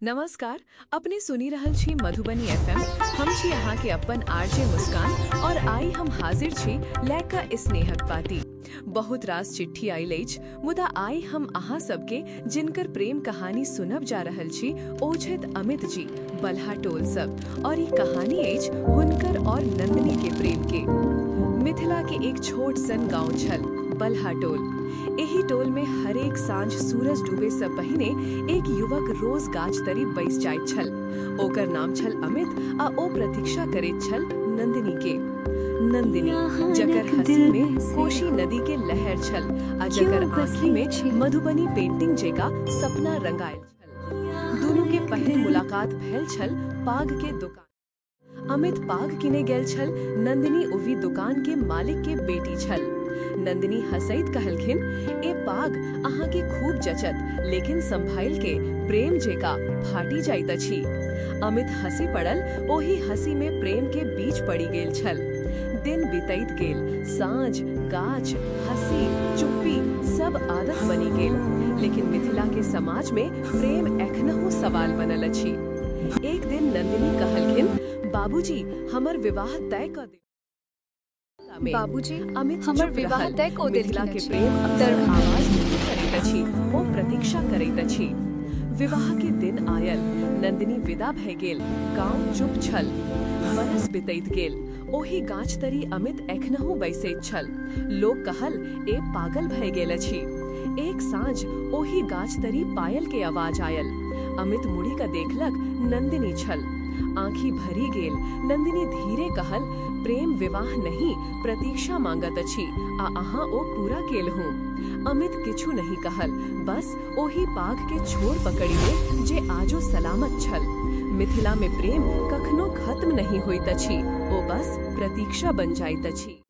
नमस्कार। अपने सुनी रहल छी मधुबनी एफएम। हम छी यहाँ के अपन आरजे मुस्कान और आई हम हाजिर छी लैका स्नेहक पाती। बहुत रास चिट्ठी आयल अछि, मुदा आई हम अहाँ सबके जिनकर प्रेम कहानी सुनब जा रहल छी ओ छथि अमित जी बल्हा टोल सब। और ई कहानी अछि हुनकर और नंदिनी के प्रेम के। मिथिला के एक छोट सन गांव छल बल्हा टोल। एही टोल में हरेक साँझ सूरज डूबे से पहिने एक युवक रोज गाछ तरी बैस जाइत छल। ओकर नाम छल अमित आ ओ प्रतीक्षा करैत छल नंदिनी के। नंदिनी जकर हंसी में कोशी नदी के लहर छल आ जकर आँखि में मधुबनी पेंटिंग जेका सपना रंगायल छल। दुनू के पहली मुलाकात भेल छल पाग के दुकान। अमित पाग किने गेल छल, नंदिनी ओही दुकान के मालिक के बेटी छल। नंदिनी हंसैत कहलखिन, ए पाग अहाँ के खूब जचत, लेकिन संभाल के प्रेम जेका फाटी जाइत अछि। अमित हंसी पड़ल, ओही हंसी में प्रेम के बीच पड़ी गेल छल। दिन बीतैत गेल, साँझ, गाछ, हंसी, चुप्पी सब आदत बनी गेल। लेकिन मिथिला के समाज में प्रेम एखनहु सवाल बनल अछि। एक दिन नंदिनी कहलखिन, बाबूजी हमर विवाह तय क दे। बाबूजी अमित हमर विवाह तय क देलखिन मिथिला के अछि। प्रेम अक्सर आवाज नहीं करैत अछि, ओ प्रतीक्षा करैत अछि। विवाह के दिन आयल, नंदिनी विदा भय गेल, गाँव चुप छल। बरस बितैत गेल, ओही गाछ तरी अमित एखनहु बैसैत छल। लोग कहल, ए पागल भय गेल अछि। एक साँझ ओही गाछ तरी पायल के आवाज आयल। अमित मुड़ी क देखलक, नंदिनी छल। आँखि भरी गेल। नंदिनी धीरे कहल, प्रेम विवाह नहीं प्रतीक्षा मांगत अछि आ अहाँ ओ पूरा केलहुँ। अमित किछु नहीं कहल, बस ओही पाग के छोर पकड़ी ले जे आजो सलामत छल। मिथिला में प्रेम कखनो खत्म नहीं होइत अछि, ओ बस प्रतीक्षा बन जाइत अछि।